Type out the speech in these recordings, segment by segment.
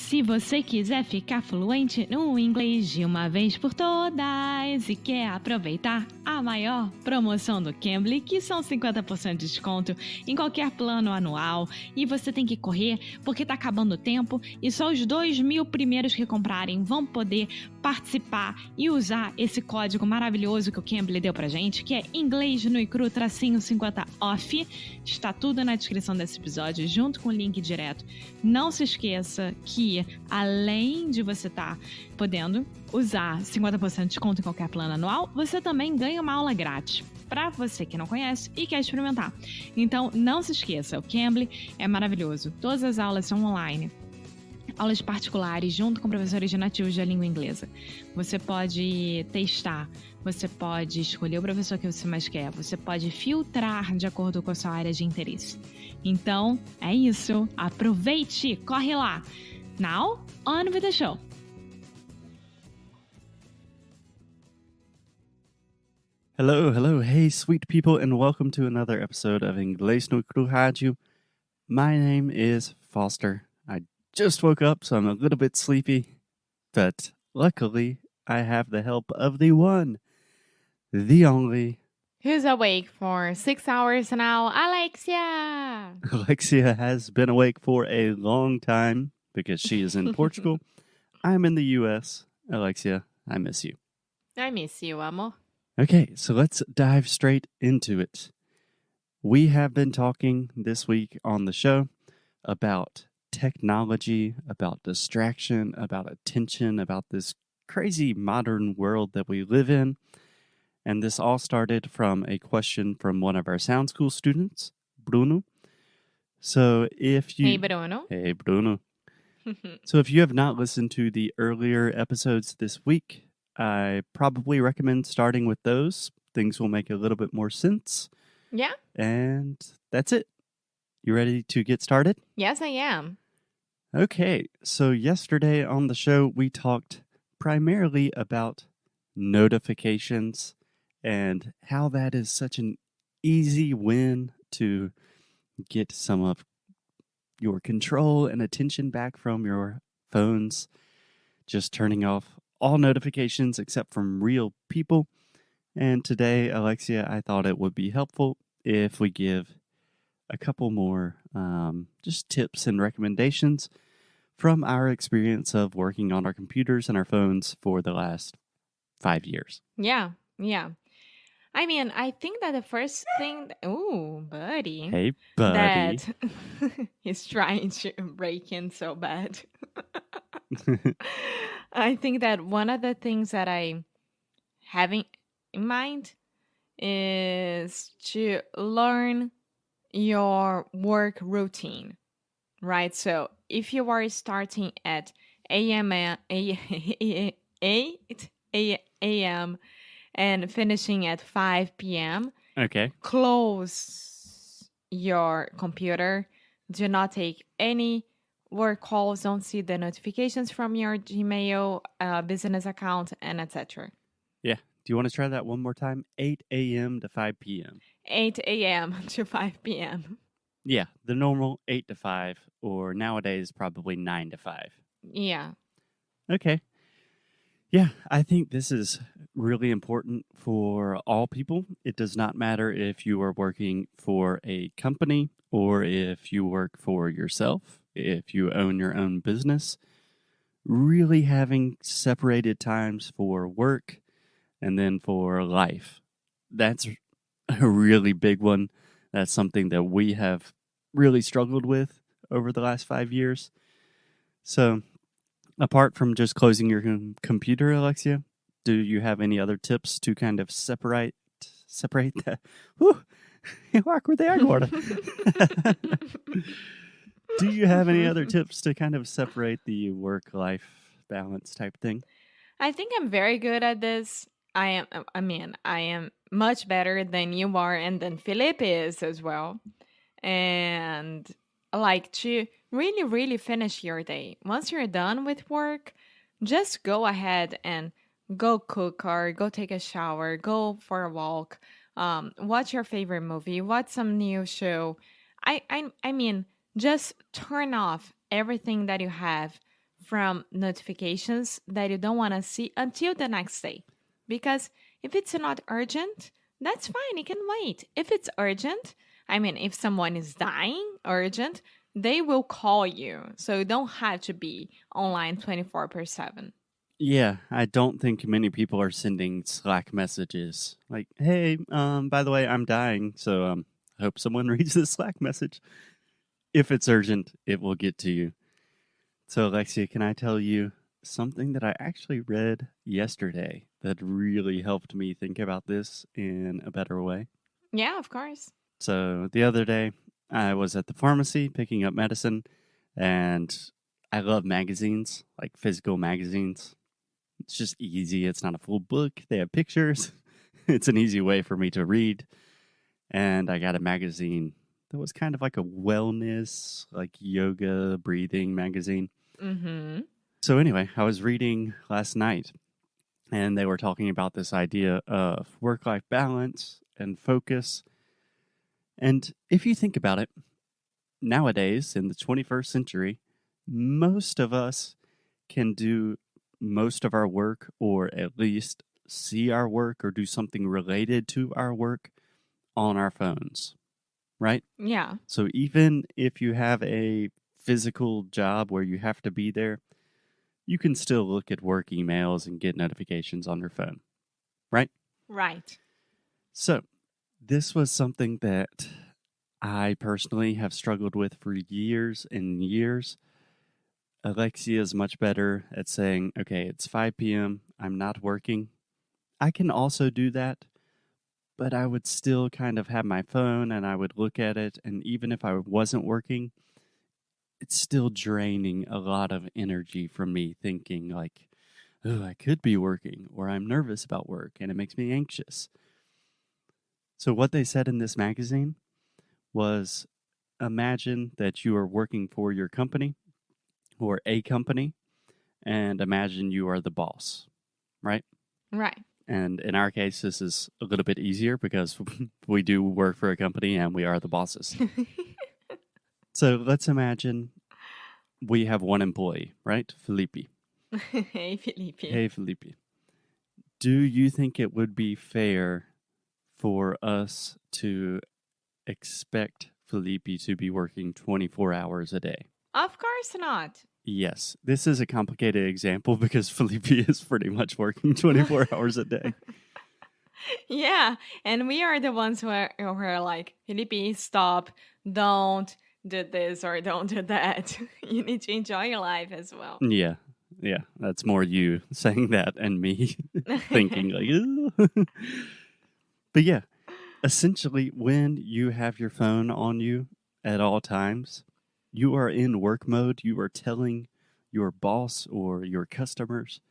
Se você quiser ficar fluente no inglês de uma vez por todas e quer aproveitar a maior promoção do Cambly, que são 50% de desconto em qualquer plano anual, e você tem que correr porque tá acabando o tempo e só os 2.000 primeiros que comprarem vão poder participar e usar esse código maravilhoso que o Cambly deu pra gente, que é inglês no e cru /50 off. Está tudo na descrição desse episódio, junto com o link direto. Não se esqueça que, além de você estar podendo usar 50% de desconto em qualquer plano anual, você também ganha uma aula grátis para você que não conhece e quer experimentar. Então, não se esqueça, o Cambly é maravilhoso. Todas as aulas são online. Aulas particulares junto com professores de nativos da língua inglesa. Você pode testar, você pode escolher o professor que você mais quer, você pode filtrar de acordo com a sua área de interesse. Então, é isso. Aproveite, corre lá. Now, on with the show. Hello, hey sweet people, and welcome to another episode of Inglês no Cru Rádio. My name is Foster. I just woke up, so I'm a little bit sleepy, but luckily I have the help of the one, the only, Who's awake for 6 hours now? Alexia! Alexia has been awake for a long time because she is in Portugal. I'm in the US. Alexia, I miss you. I miss you, amor. Okay, so let's dive straight into it. We have been talking this week on the show about technology, about distraction, about attention, about this crazy modern world that we live in. And this all started from a question from one of our Sound School students, Bruno. So if you... Hey, Bruno. Hey, Bruno. So if you have not listened to the earlier episodes this week, I probably recommend starting with those. Things will make a little bit more sense. Yeah? And that's it. You ready to get started? Yes, I am. Okay, so yesterday on the show, we talked primarily about notifications and how that is such an easy win to get some of your control and attention back from your phones. Just turning off all notifications except from real people. And today, Alexia, I thought it would be helpful if we give a couple more just tips and recommendations from our experience of working on our computers and our phones for the last 5 years. Yeah. I mean, I think that the first thing... Ooh, buddy. Hey, buddy. That he's trying to break in so bad. I think that one of the things that I have in mind is to learn your work routine, right? So if you are starting at 8 a.m. and finishing at 5 p.m., Okay. close your computer. Do not take any work calls. Don't see the notifications from your Gmail, business account, and etc. Yeah. Do you want to try that one more time? 8 a.m. to 5 p.m. 8 a.m. to 5 p.m. Yeah, the normal 8 to 5, or nowadays probably 9 to 5. Yeah. Okay. Yeah, I think this is really important for all people. It does not matter if you are working for a company or if you work for yourself, if you own your own business. Really having separated times for work and then for life. That's a really big one. That's something that we have really struggled with over the last 5 years. So, apart from just closing your computer, Alexia, do you have any other tips to kind of separate that? Whew, awkward agora. Do you have any other tips to kind of separate the work-life balance type thing? I think I'm very good at this. I am much better than you are and than Felipe is as well. And like to really, really finish your day. Once you're done with work, just go ahead and go cook or go take a shower, go for a walk, watch your favorite movie, watch some new show. I mean, just turn off everything that you have from notifications that you don't want to see until the next day. Because if it's not urgent, that's fine, it can wait. If it's urgent, if someone is dying, urgent, they will call you. So you don't have to be online 24 per 7. Yeah, I don't think many people are sending Slack messages like, "Hey, by the way, I'm dying, so I hope someone reads this Slack message." If it's urgent, it will get to you. So, Alexia, can I tell you something that I actually read yesterday that really helped me think about this in a better way? Yeah, of course. So, the other day, I was at the pharmacy picking up medicine, and I love magazines, like physical magazines. It's just easy. It's not a full book. They have pictures. It's an easy way for me to read. And I got a magazine that was kind of like a wellness, like yoga, breathing magazine. Mm-hmm. So anyway, I was reading last night, and they were talking about this idea of work-life balance and focus. And if you think about it, nowadays in the 21st century, most of us can do most of our work, or at least see our work or do something related to our work on our phones, right? Yeah. So even if you have a physical job where you have to be there, you can still look at work emails and get notifications on your phone, right? Right. So this was something that I personally have struggled with for years and years. Alexia is much better at saying, okay, it's 5 p.m., I'm not working. I can also do that, but I would still kind of have my phone and I would look at it. And even if I wasn't working, it's still draining a lot of energy from me thinking like, oh, I could be working, or I'm nervous about work and it makes me anxious. So what they said in this magazine was, imagine that you are working for your company or a company, and imagine you are the boss, right? Right. And in our case, this is a little bit easier because we do work for a company and we are the bosses. So let's imagine we have one employee, right? Felipe. Hey, Felipe. Hey, Felipe. Do you think it would be fair for us to expect Felipe to be working 24 hours a day? Of course not. Yes, this is a complicated example because Felipe is pretty much working 24 hours a day. Yeah, and we are the ones who are like, Felipe, stop, don't do this or don't do that. You need to enjoy your life as well. Yeah, that's more you saying that and me thinking like, "Ugh." But yeah, essentially, when you have your phone on you at all times, you are in work mode. You are telling your boss or your customers,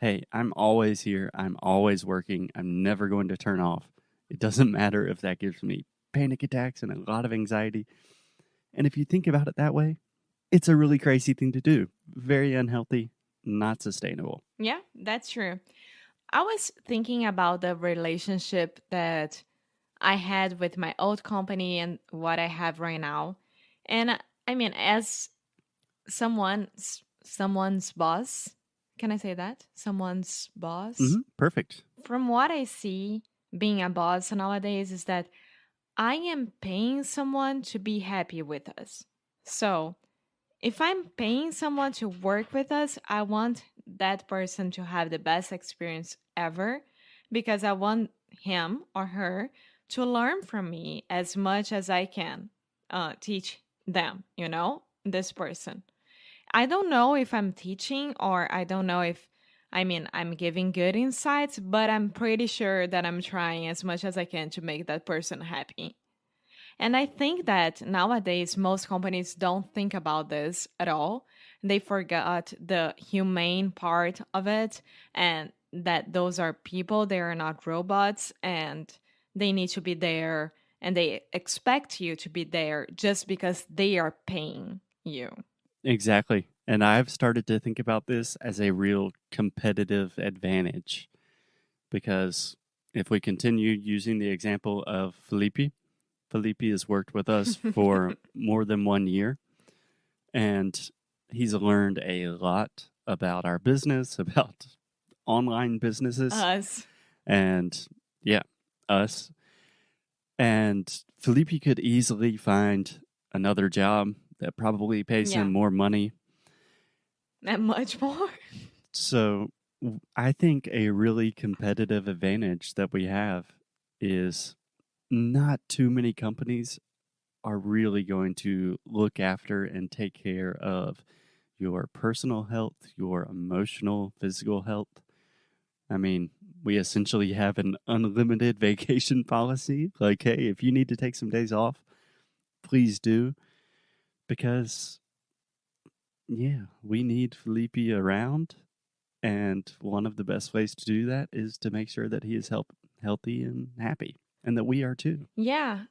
hey, I'm always here. I'm always working. I'm never going to turn off. It doesn't matter if that gives me panic attacks and a lot of anxiety. And if you think about it that way, it's a really crazy thing to do. Very unhealthy, not sustainable. Yeah, that's true. I was thinking about the relationship that I had with my old company and what I have right now. And as someone's boss, can I say that? Someone's boss? Perfect. From what I see, being a boss nowadays is that I am paying someone to be happy with us. So, if I'm paying someone to work with us, I want that person to have the best experience ever because I want him or her to learn from me as much as I can teach them, this person. I don't know if I'm teaching or I don't know if, I'm giving good insights, but I'm pretty sure that I'm trying as much as I can to make that person happy. And I think that nowadays, most companies don't think about this at all. They forgot the humane part of it and that those are people, they are not robots, and they need to be there and they expect you to be there just because they are paying you. Exactly. And I've started to think about this as a real competitive advantage because if we continue using the example of Felipe has worked with us for more than 1 year, and he's learned a lot about our business, about online businesses, Us. and yeah, us. And Felipe could easily find another job that probably pays him Yeah, more money. and much more. So I think a really competitive advantage that we have is not too many companies are really going to look after and take care of your personal health, your emotional, physical health. I mean, we essentially have an unlimited vacation policy. Like, hey, if you need to take some days off, please do. Because, yeah, we need Felipe around. And one of the best ways to do that is to make sure that he is healthy and happy, and that we are too. Yeah.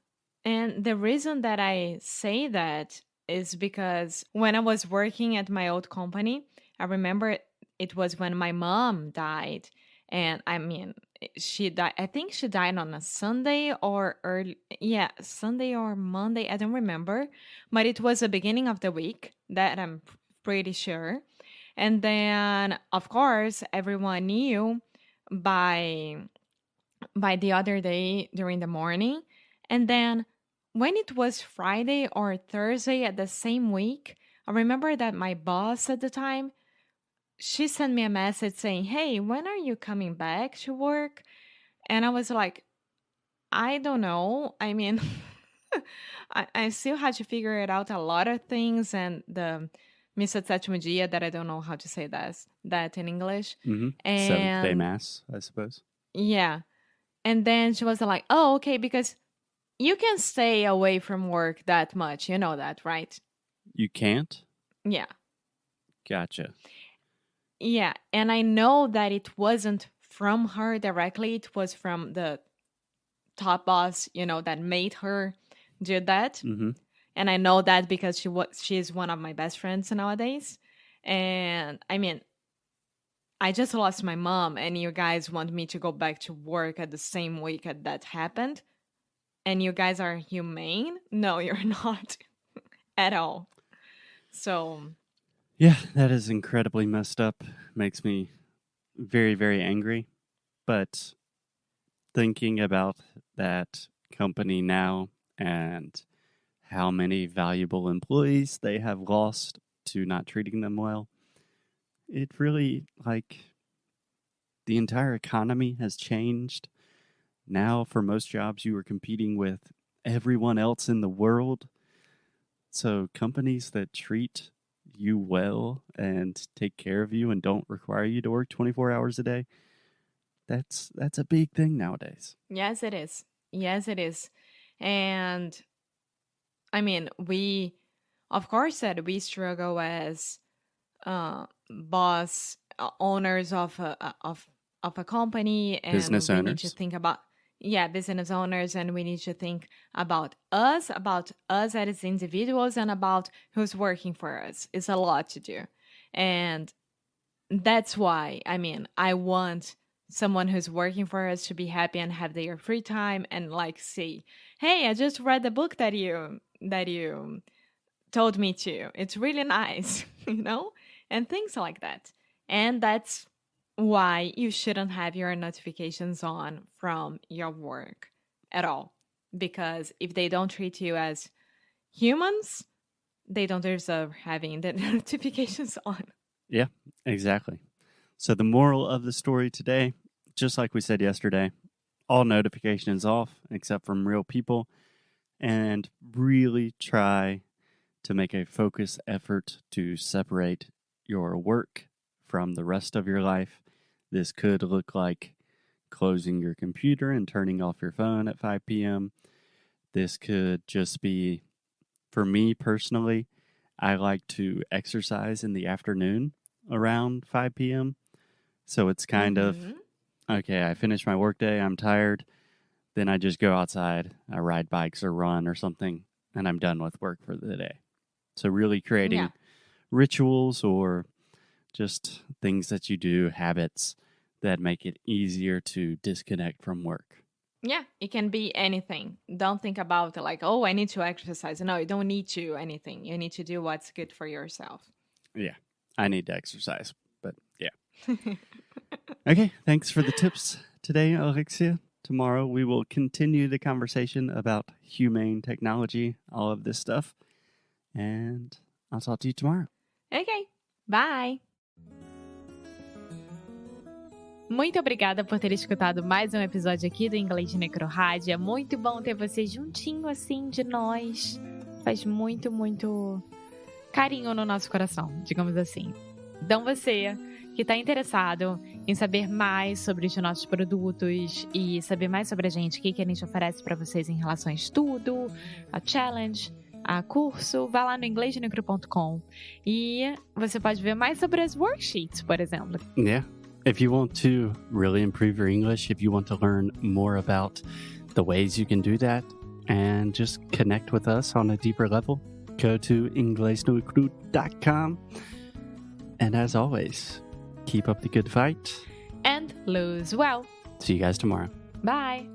And the reason that I say that is because when I was working at my old company, I remember it was when my mom died. And I mean, she died, I think she died on a Sunday or early, yeah, Sunday or Monday. I don't remember. But it was the beginning of the week, that I'm pretty sure. And then, of course, everyone knew by the other day during the morning. And then when it was Friday or Thursday at the same week, I remember that my boss at the time, she sent me a message saying, "Hey, when are you coming back to work?" And I was like, "I don't know. I mean, I still had to figure it out a lot of things, and the Missa Sétimo Dia, that I don't know how to say that in English. Seventh day And Mass, I suppose. yeah. And then she was like, "Oh, okay, because you can stay away from work that much. You know that, right?" You can't? Yeah. Gotcha. Yeah. And I know that it wasn't from her directly, it was from the top boss, that made her do that. Mm-hmm. And I know that because she's one of my best friends nowadays. And I mean, I just lost my mom, and you guys want me to go back to work at the same week that happened. And you guys are humane? No, you're not at all. So, Yeah, that is incredibly messed up. Makes me very, very angry. But thinking about that company now and how many valuable employees they have lost to not treating them well, it really, like, the entire economy has changed. Now, for most jobs, you are competing with everyone else in the world. So, companies that treat you well and take care of you and don't require you to work 24 hours a day, that's a big thing nowadays. yes, it is. Yes, it is. And I mean, we, of course, said we struggle as boss owners of a company, Business and we need to owners. think about, yeah, business owners, and we need to think about us as individuals, and about who's working for us. It's a lot to do. And that's why, I mean, I want someone who's working for us to be happy and have their free time, and like say, "Hey, I just read the book that you told me to. It's really nice," and things like that. And that's why you shouldn't have your notifications on from your work at all. Because if they don't treat you as humans, they don't deserve having the notifications on. Yeah, exactly. So, the moral of the story today, just like we said yesterday, all notifications off except from real people, and really try to make a focused effort to separate your work from the rest of your life. This could look like closing your computer and turning off your phone at 5 p.m. This could just be, for me personally, I like to exercise in the afternoon around 5 p.m. So it's kind of, Mm-hmm. okay, I finished my workday, I'm tired, then I just go outside, I ride bikes or run or something, and I'm done with work for the day. So really Yeah. creating rituals or just things that you do, habits that make it easier to disconnect from work. Yeah, it can be anything. Don't think about like, "Oh, I need to exercise." No, you don't need to anything. You need to do what's good for yourself. Yeah, I need to exercise, but yeah. Okay, thanks for the tips today, Alexia. Tomorrow we will continue the conversation about humane technology, all of this stuff, and I'll talk to you tomorrow. Ok, bye! Muito obrigada por ter escutado mais um episódio aqui do Inglês de Necro Rádio. É muito bom ter você juntinho assim de nós. Faz muito, muito carinho no nosso coração, digamos assim. Então você que está interessado em saber mais sobre os nossos produtos e saber mais sobre a gente, o que a gente oferece para vocês em relação a estudo, a challenge, a curso, vá lá no inglesdenecro.com e você pode ver mais sobre as worksheets, por exemplo. Yeah. If you want to really improve your English, if you want to learn more about the ways you can do that and just connect with us on a deeper level, go to inglesdenecro.com. And as always, keep up the good fight. And lose well. See you guys tomorrow. Bye.